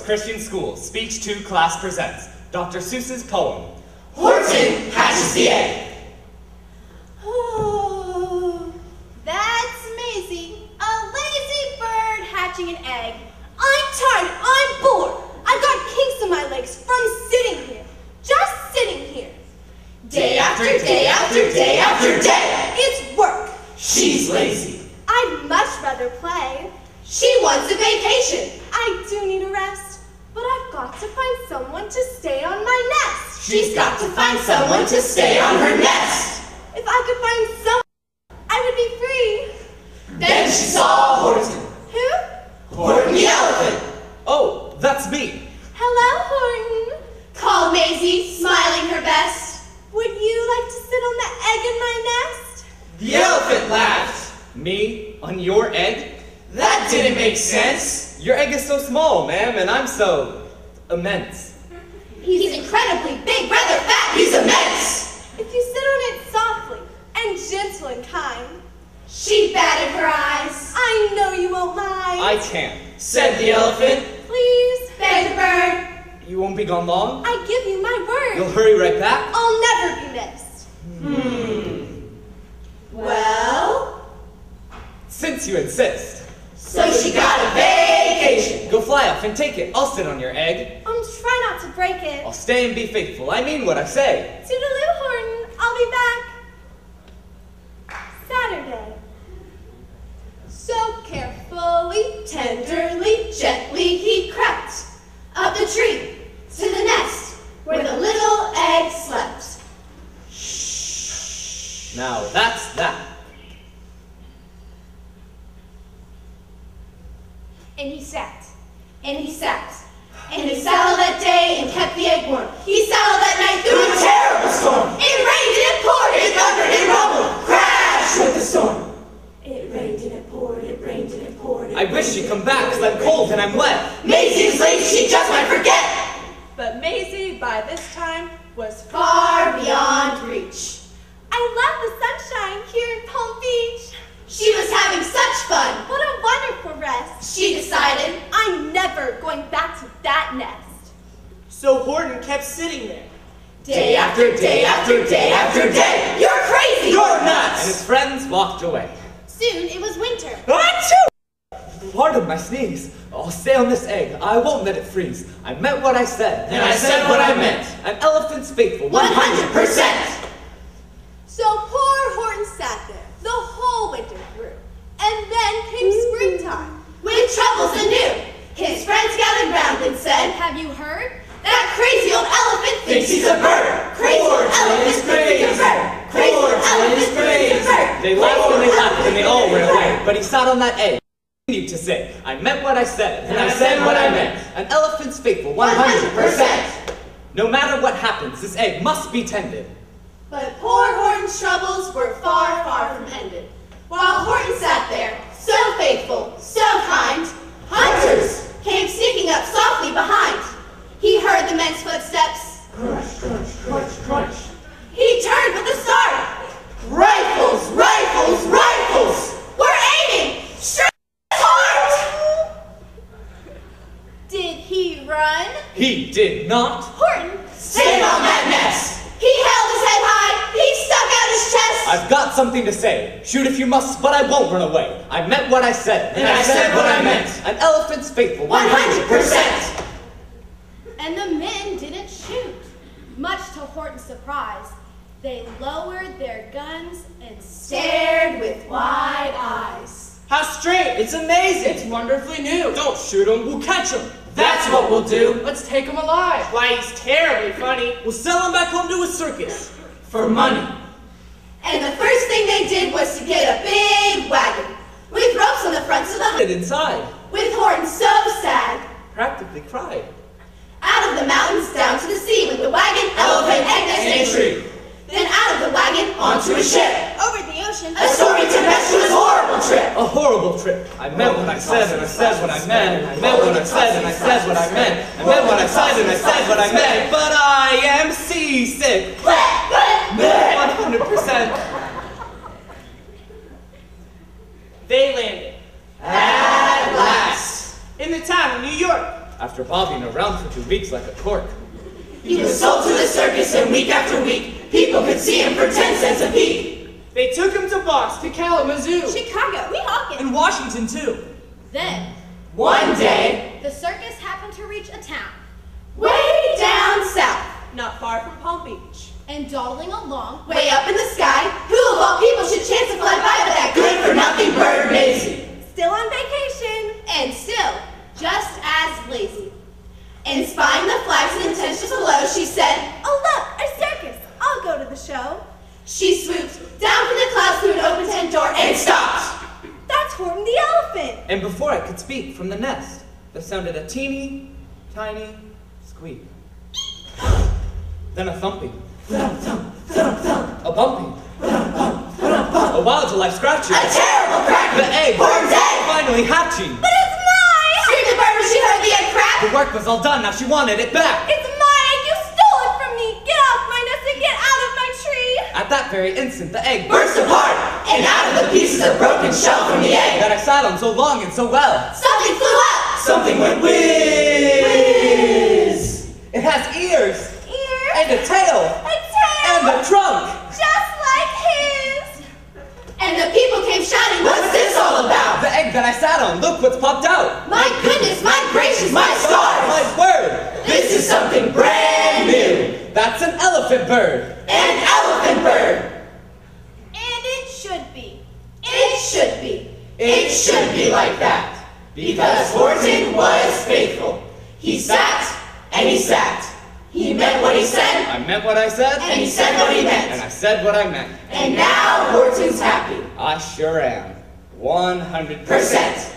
Christian School, Speech 2 class presents Dr. Seuss's poem, Horton Hatches the Egg. Oh, that's Maisie, a lazy bird hatching an egg. I'm tired, I'm bored. I've got kinks in my legs from sitting here, just sitting here. Day after day after day after day. It's work. She's lazy. I'd much rather play. She wants a vacation. I do need a rest, but I've got to find someone to stay on my nest. She's got to find someone to stay on her nest. If I could find someone, I would be free. Then she saw Horton. Who? Horton the elephant. oh, that's me. Hello, Horton. Called Maisie, smiling her best. Would you like to sit on the egg in my nest? The elephant laughed. Me? On your egg? That didn't make sense. Your egg is so small, ma'am, and I'm so immense. He's incredibly big, rather fat. He's immense. If you sit on it softly and gentle and kind, She batted her eyes. I know you won't mind. I can't. Said the elephant. Please, Begged the bird. You won't be gone long? I give you my word. You'll hurry right back? I'll never be missed. Well, Since you insist. so she got a vacation. Go fly off and take it. I'll sit on your egg. Try not to break it. I'll stay and be faithful. I mean what I say. Toodaloo, Horton. I'll be back Saturday. So carefully, tenderly, gently he crept up the tree to the nest where the little egg slept. Now that's that. And he sat, and he sat, and he sat all that day and kept the egg warm. He sat all that night through a terrible storm. It rained and it poured, it thundered, it rumbled, crash with the storm. It rained and it poured, it rained and it poured. I wish you'd come back, because I'm cold and I'm wet. Maisie's late, she just might forget. But Maisie, by this time, was Far beyond reach. I love the sunshine here in Palm Beach. She was having such fun. What a wonderful rest. She decided. I'm never going back to that nest. So Horton kept sitting there. Day after day after day after day. You're crazy. You're And nuts. his friends walked away. Soon it was winter. Achoo! Pardon my sneeze. I'll stay on this egg. I won't let it freeze. I meant what I said. And I said what I meant. An elephant's faithful. 100%. So poor Horton sat there the whole winter through. And then came springtime. With troubles anew, his friends gathered round and said, Have you heard? that crazy old elephant thinks he's a bird. Crazy old elephant thinks he's a bird. Crazy old elephant thinks he's a bird. They laughed and they laughed and they all went away. But he sat on that egg. Continued to say, I meant what I said. And I said what I meant. An elephant's faithful. 100%. No matter what happens, this egg must be tended. But poor Horton's troubles were far, far from ended. While Horton sat there, so faithful, so kind, hunters came sneaking up softly behind. He heard the men's footsteps. Crunch, crunch, crunch, crunch. He turned with a start. Rifles, rifles, rifles! We're aiming! Straight at his heart! Did he run? He did not. Horton, Stayed on that nest. He held his head high. He stuck out his chest. I've got something to say. Shoot if you must, but I won't run away. I meant what I said. And I said what I meant. An elephant's faithful. 100%. and the men didn't shoot. Much to Horton's surprise, they lowered their guns and Stared with wide eyes. How strange! It's amazing. It's wonderfully new. Don't shoot him. We'll catch him. That's what we'll do. Let's take him alive. Why, he's terribly funny. We'll sell him back home to a circus. For money. And the first thing they did was to get a big wagon with ropes on the fronts of the Get inside. with Horton so sad. Practically cried. Out of the mountains down to the sea with the wagon, elephant, egg nest, and tree. Then out of the wagon onto a ship. over the ocean. A stormy tempestuous horrible trip. A horrible trip. I meant what I said, and I said what I meant. I meant what I said, and I said what I meant. I meant what I said, and I said what I meant. But I am seasick. 100%. They landed At last. in the town of New York. after bobbing around for 2 weeks like a cork. He was sold to the circus, and week after week, people could see him for 10 cents a peek. They took him to Boston, Kalamazoo, Chicago, Weehawken. and Washington too. Then, One day, the circus happened to reach a town. Way down south, Not far from Palm Beach. And dawdling along, way up in the sky, who of all people should chance to fly by but that good-for-nothing bird Maisie. still on vacation, and still just as lazy. And spying the flags and intentions below, she said, oh look, a circus. I'll go to the show. she swooped down from the clouds through an open tent door and stopped. That's Horton the elephant. And before I could speak from the nest, there sounded a teeny, tiny squeak. Then a thumping. A bumping. A wild life scratching. A terrible crack. The egg. Horton's egg. Finally hatching. But it's mine! Screamed the bird when she heard the egg crack. The work was all done, now she wanted it back. It's my egg! You stole it from me! Get off my nest and get out of my tree! At that very instant, the egg Burst apart, and out of the pieces of broken shell from the egg, that I sat on so long and so well. Something flew up. something went whiz. It has ears. Ears? And a tail. A tail! And a trunk. Just like his! And the people came shouting, What's this all about? The egg that I sat on, look what's popped out. my goodness, my gracious, My stars! My word. This is something brand new. That's an elephant bird. An elephant bird. And it should be. It should be. It should be like that. Because Horton was faithful. He sat and he sat. He meant what he said, I meant what I said. and he said what he And meant. I said what I meant. And now Horton's happy. I sure am. 100%. Percent.